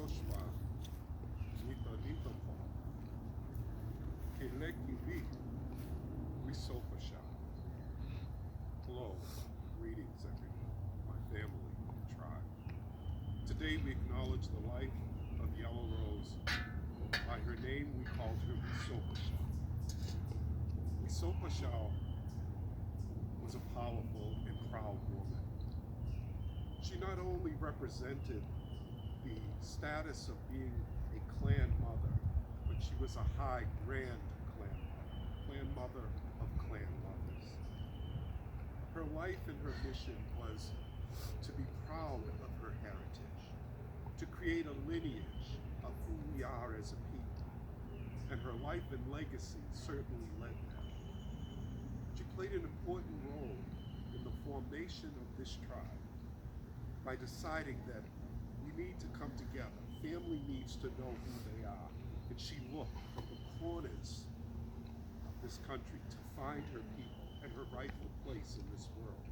Joshua Nitanitapa, Keleki Wisopasha. Hello, greetings everyone, my family and tribe. Today we acknowledge the life of Yellow Rose. By her name we called her Wisopasha. Wisopasha was a powerful and proud woman. She not only represented the status of being a clan mother, but she was a high grand clan mother of clan mothers. Her life and her mission was to be proud of her heritage, to create a lineage of who we are as a people, and her life and legacy certainly led that. She played an important role in the formation of this tribe by deciding that we need to come together. Family needs to know who they are. And she looked from the corners of this country to find her people and her rightful place in this world.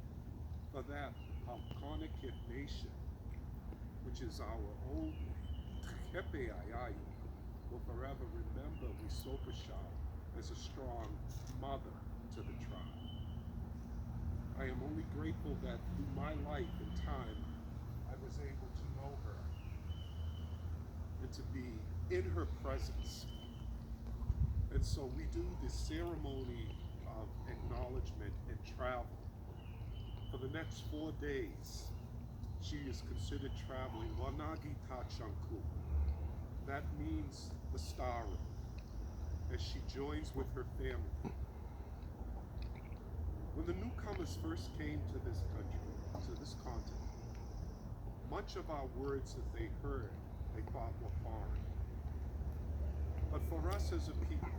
For that, Algonquin Nation, which is our old name, Kepeayayu, will forever remember Wisopasha as a strong mother to the tribe. I am only grateful that through my life and time, I was able to know her and to be in her presence. And so we do this ceremony of acknowledgement and travel. For the next 4 days, she is considered traveling Wanagi Tachanku. That means the Star Road, as she joins with her family. When the newcomers first came to this country, to this continent, much of our words that they heard, they thought were foreign. But for us as a people,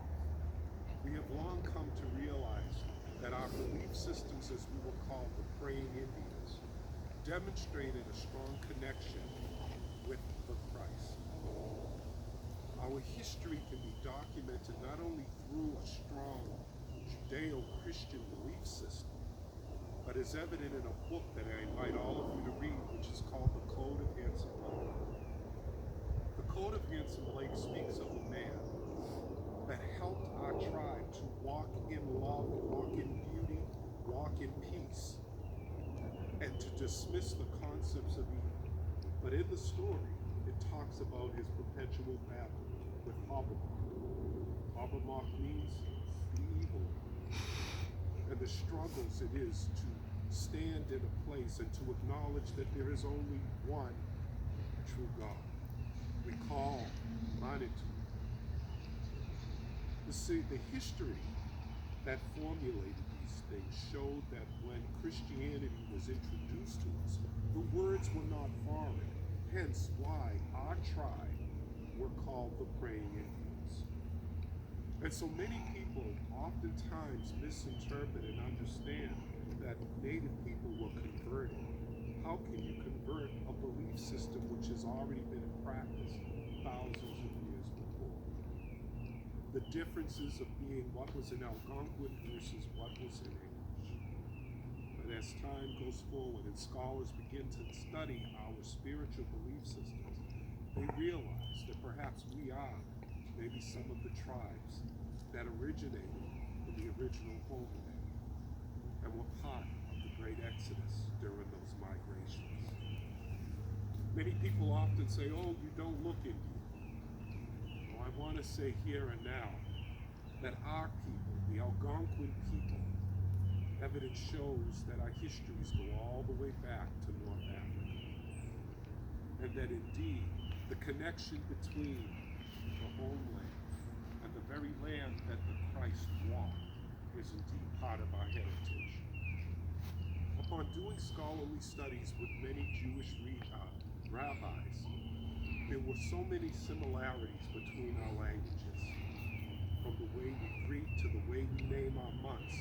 we have long come to realize that our belief systems, as we will call the praying Indians, demonstrated a strong connection with the Christ. Our history can be documented not only through a strong Judeo-Christian belief system, but is evident in a book that I invite all of you to read, which is called The Code of Handsome Lake. The Code of Handsome Lake speaks of a man that helped our tribe to walk in love, walk in beauty, walk in peace, and to dismiss the concepts of evil. But in the story, it talks about his perpetual battle with Hobbamock. Hobbamock means the evil one, and the struggles it is to stand in a place and to acknowledge that there is only one true God. We call Manitou. The history that formulated these things showed that when Christianity was introduced to us, the words were not foreign, hence why our tribe were called the Praying Indians. And so many people oftentimes misinterpret and understand that Native people were converted. How can you convert a belief system which has already been in practice thousands of years before? The differences of being what was in Algonquin versus what was in English. But as time goes forward and scholars begin to study our spiritual belief systems, they realize that perhaps we are maybe some of the tribes that originated in the original homeland and were part of the great exodus during those migrations. Many people often say, oh, you don't look Indian. Well, I want to say here and now that our people, the Algonquin people, evidence shows that our histories go all the way back to North Africa. And that indeed, the connection between the homeland and the very land that the Christ walked is indeed part of our heritage. Upon doing scholarly studies with many Jewish rabbis, there were so many similarities between our languages, from the way we greet to the way we name our months,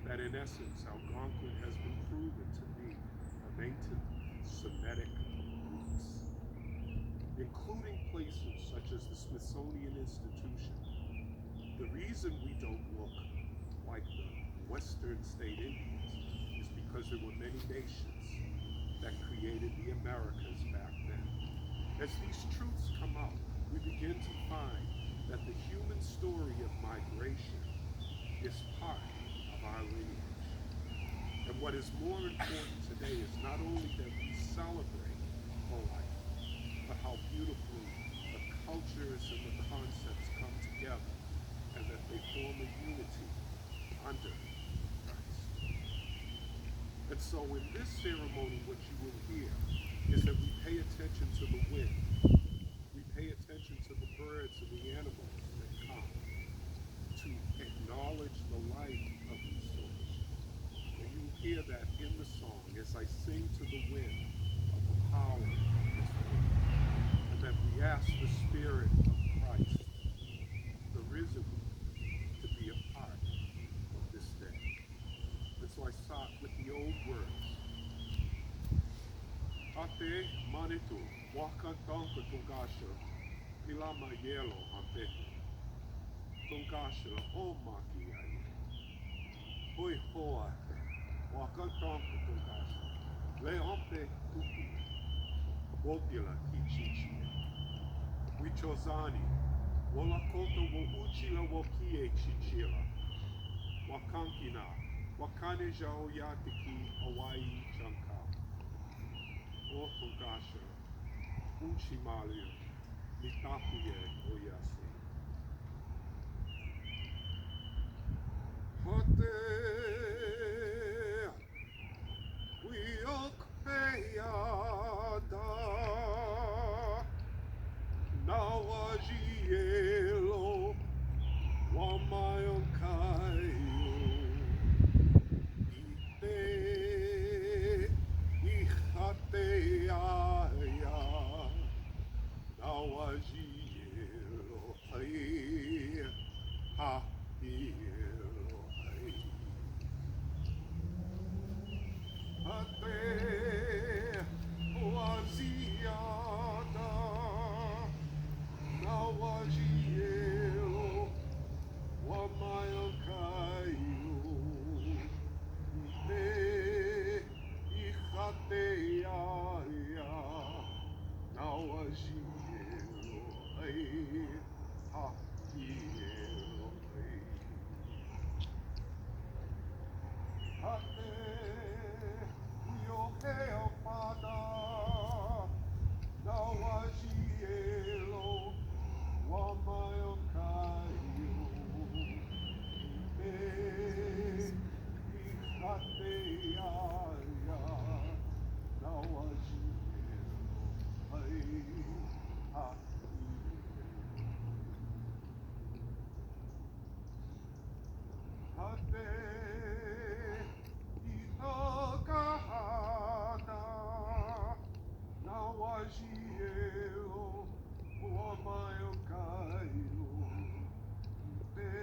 that in essence, Algonquin has been proven to be a native Semitic roots, including places such as the Smithsonian Institution. The reason we don't look like the Western state Indians is because there were many nations that created the Americas back then. As these truths come out, we begin to find that the human story of migration is part of our lineage. And what is more important today is not only that we celebrate life, but how beautifully the cultures and the concepts come together and that they form a unity under Christ. And so in this ceremony, what you will hear is that we pay attention to the wind. We pay attention to the birds and the animals that come to acknowledge the life of these souls. And you will hear that in the song as I sing to the wind of the power of this wind. And that we ask the Spirit of Christ, the risen one, to be a part of this day. And so I start with the old words. Ate manitu, wakantanka tungasha, ilama yelo ampehu. Tungasha o maki aye. Hoi hoate, wakantanka tungasha. Le ampe tuku, wopila kichichi. Wichozani, wolakoto wo uchila wokie chichila. Wakankina, wakane jao yatiki Hawaii chanka. O tungasha, uchimalia, mitakuye oyase. Hate, wiokpeada, nawajielo, wamayonkayo. Ite, ihate aya, nawajielo, ai, ha, ielo, ai. Ate, waziada, nawajielo, wamayonkayo. Ite, ihate aya, nawajielo, ai, ha, ielo, ai. Hate, yoheo pada, nawajielo, wamayonkayo. Ite, ihate aya, nawajielo, ai, ha, ielo. Hate, itokahana, nawajielo, wamayonkayo. Ite,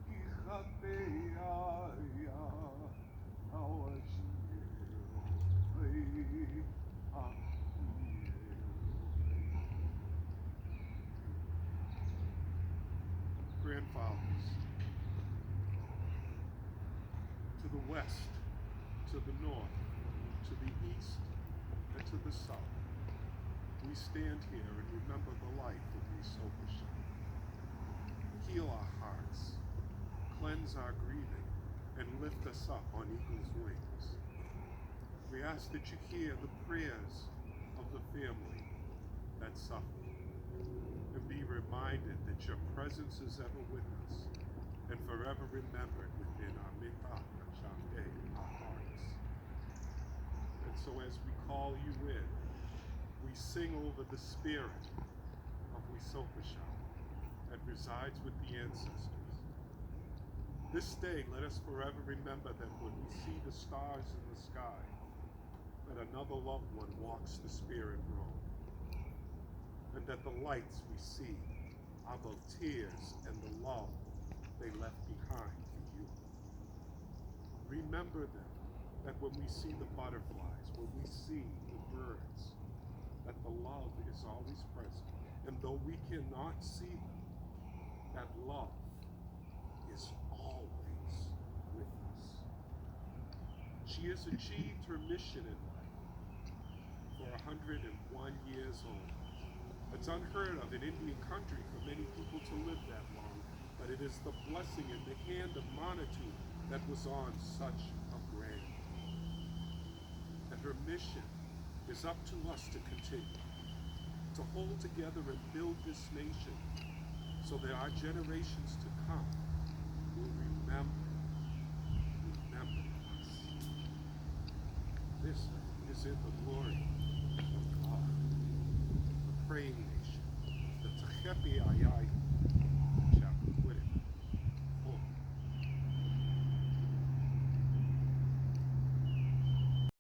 ihate aya, nawajielo, ai, ha, ielo. Grandfathers, to the west, to the north, to the east, and to the south, we stand here and remember the life of Risopasha. Heal our hearts, cleanse our grieving, and lift us up on eagle's wings. We ask that you hear the prayers of the family that suffer, and be reminded that your presence is ever with us, and forever remembered within our mitaka chande, our hearts. And so as we call you in, we sing over the spirit of Risopasha that resides with the ancestors. This day, let us forever remember that when we see the stars in the sky, that another loved one walks the spirit road, and that the lights we see are the tears and the love they left behind for you. Remember them, that when we see the butterflies, when we see the birds, that the love is always present. And though we cannot see them, that love is always with us. She has achieved her mission in life for 101 years old. It's unheard of in Indian country for many people to live that long, but it is the blessing and the hand of Manatu that was on such a brand. And her mission is up to us to continue, to hold together and build this nation so that our generations to come will remember us. This is in the glory of God, the praying nation, the Techepi Ayai